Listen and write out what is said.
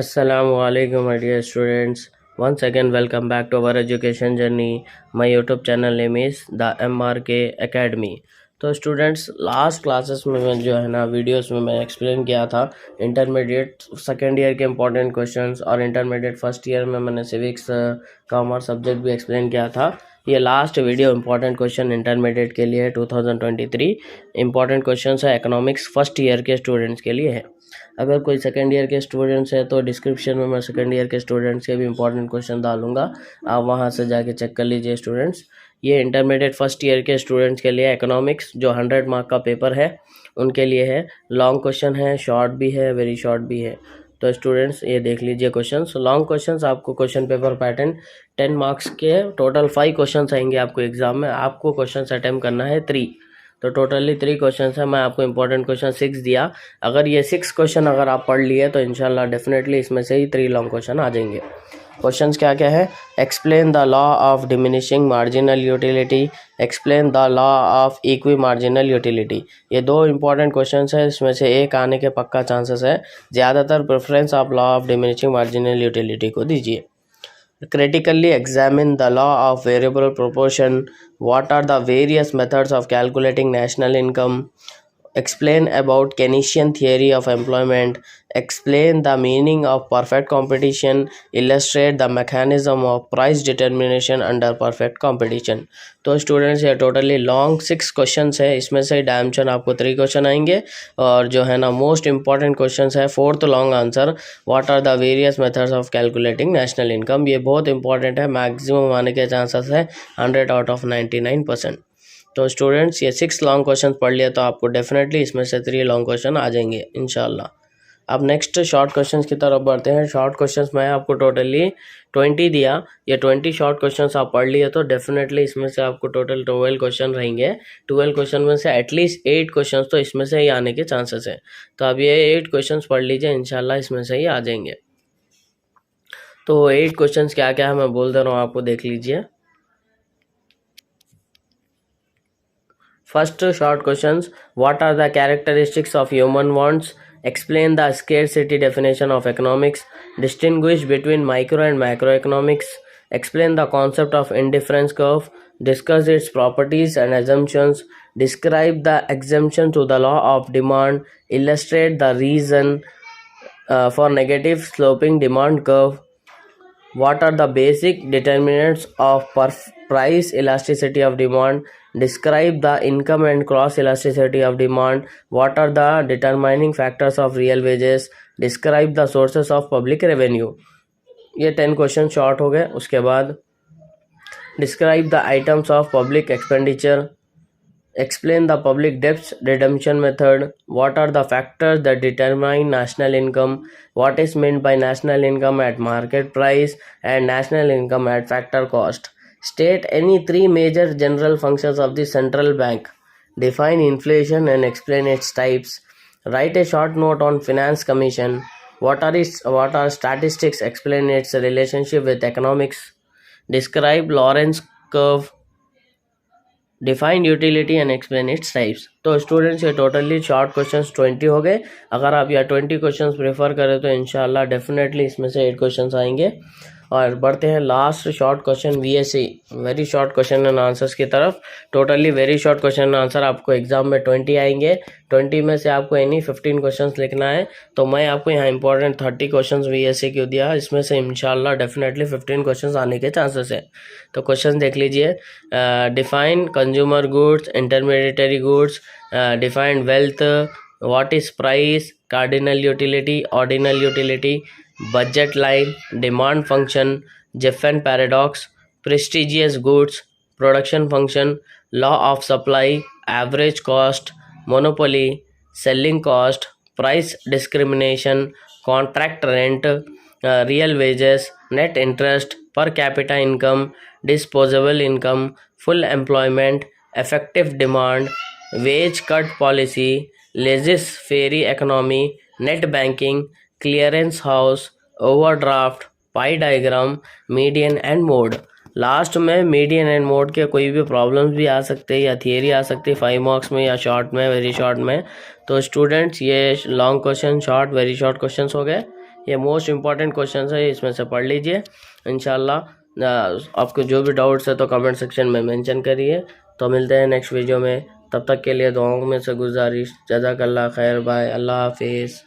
Assalamualaikum, my dear students. Once again, welcome back to our education journey. My YouTube channel name is the MRK Academy. तो students, last classes में मैं जो है ना videos में मैं एक्सप्लेन किया था इंटरमीडिएट सेकेंड ईयर के इंपॉर्टेंट क्वेश्चंस, और इंटरमीडिएट फर्स्ट ईयर में मैंने सिविक्स कॉमर्स सब्जेक्ट भी एक्सप्लेन किया था। ये last video important question intermediate के लिए 2023 इंपॉर्टेंट क्वेश्चन है, इकोनॉमिक्स फर्स्ट ईयर के स्टूडेंट्स के लिए है। अगर कोई सेकेंड ईयर के स्टूडेंट्स है तो डिस्क्रिप्शन में मैं सेकेंड ईयर के स्टूडेंट्स के भी इंपॉर्टेंट क्वेश्चन डालूंगा, आप वहां से जाके चेक कर लीजिए स्टूडेंट्स। ये इंटरमीडिएट फर्स्ट ईयर के स्टूडेंट्स के लिए इकोनॉमिक्स जो 100 मार्क का पेपर है उनके लिए है। लॉन्ग क्वेश्चन है, शॉर्ट भी है, वेरी शॉर्ट भी है। तो स्टूडेंट्स ये देख लीजिए क्वेश्चंस। लॉन्ग क्वेश्चंस आपको क्वेश्चन पेपर पैटर्न 10 मार्क्स के टोटल 5 क्वेश्चंस आएंगे आपको एग्जाम में। आपको क्वेश्चन अटेम्प्ट करना है 3, तो टोटली 3 क्वेश्चन है। मैं आपको इंपॉर्टेंट क्वेश्चन 6 दिया। अगर ये 6 क्वेश्चन अगर आप पढ़ लिए तो इंशाल्लाह डेफिनेटली इसमें से ही 3 लॉन्ग क्वेश्चन आ जाएंगे। क्वेश्चंस क्या क्या है? Explain the law of diminishing marginal utility, explain the law of equi marginal utility. ये 2 इंपॉर्टेंट क्वेश्चंस है, इसमें से एक आने के पक्का चांसेस है। ज़्यादातर प्रेफरेंस आप law of diminishing marginal utility को दीजिए। Critically examine the law of variable proportion. What are the various methods of calculating national income? Explain about Keynesian theory of employment. Explain the meaning of perfect competition. Illustrate the mechanism of price determination under perfect competition. तो students ये totally long 6 questions है, इसमें से dimension आपको 3 question आएंगे, और जो है ना मोस्ट इंपॉर्टेंट क्वेश्चंस है 4th long answer, what are the various methods of calculating national income. ये बहुत इंपॉर्टेंट है, मैक्सिमम आने के चांसेस है 100 आउट ऑफ 99%। तो स्टूडेंट्स ये 6 लॉन्ग क्वेश्चन पढ़ लिया तो आपको डेफिनेटली इसमें से 3 लॉन्ग क्वेश्चन आ जाएंगे इंशाल्लाह। अब नेक्स्ट शॉर्ट क्वेश्चंस की तरफ बढ़ते हैं। शॉर्ट क्वेश्चंस मैं आपको टोटली 20 दिया, ये 20 शॉर्ट क्वेश्चंस आप पढ़ लिए तो डेफिनेटली इसमें से आपको टोटल 12 क्वेश्चन रहेंगे। 12 क्वेश्चन में से एटलीस्ट 8 क्वेश्चन तो इसमें से ही आने के चांसेस है। तो अब ये 8 क्वेश्चन पढ़ लीजिए, इंशाल्लाह इसमें से ही आ जाएंगे। तो 8 क्वेश्चन क्या क्या है मैं बोल दे रहा हूँ आपको, देख लीजिए। First short questions: what are the characteristics of human wants? Explain the scarcity definition of economics. Distinguish between micro and macroeconomics. Explain the concept of indifference curve. Discuss its properties and assumptions. Describe the exemption to the law of demand. Illustrate the reason for negative sloping demand curve. What are the basic determinants of price elasticity of demand? Describe the income and cross elasticity of demand. What are the determining factors of real wages? Describe the sources of public revenue. ये 10 question short हो गए। उसके बाद describe the items of public expenditure. Explain the public debts redemption method. What are the factors that determine national income? What is meant by national income at market price and national income at factor cost? State any 3 major general functions of the central bank. Define inflation and explain its types. Write a short note on finance commission. What are statistics? Explain its relationship with economics. Describe Lorentz curve. Define utility and explain its types. तो students ये totally short questions 20 हो गए। अगर आप यह 20 questions prefer करें तो इंशाल्लाह डेफिनेटली इसमें से 8 क्वेश्चंस आएंगे। और बढ़ते हैं last short question VSC, very short question and answers की तरफ। Totally very short question and answer आपको एग्जाम में 20 आएंगे। 20 में से आपको एनी 15 क्वेश्चंस लिखना है। तो मैं आपको यहाँ इंपॉर्टेंट 30 क्वेश्चंस VSC क्यों दिया, इसमें से इंशाल्लाह डेफिनेटली 15 क्वेश्चंस आने के चांसेस है। तो क्वेश्चन देख लीजिए। Define consumer goods, intermediary goods, define wealth, what is price, cardinal utility, ordinal utility, budget line, demand function, Jeffan paradox, prestigious goods, production function, law of supply, average cost, monopoly, selling cost, price discrimination, contract rent, real wages, net interest, per capita income, disposable income, full employment, effective demand, wage cut policy, laissez-faire economy, net banking, clearance house, overdraft, pi diagram, median and mode. Last में median and mode के कोई भी problems भी आ सकते हैं या theory आ सकती है 5 मार्क्स में या शॉर्ट में, वेरी शॉर्ट में। तो स्टूडेंट्स ये long question, short, very short questions हो गए। ये मोस्ट इंपॉर्टेंट क्वेश्चन है, इसमें से पढ़ लीजिए इंशाल्लाह। आपको जो भी डाउट्स है तो कमेंट सेक्शन में मेंशन करिए। तो मिलते हैं नेक्स्ट वीडियो में, तब तक के लिए दुआओं में से गुजारिश। जज़ाकल्लाह खैर, बाय, अल्लाह हाफिज़।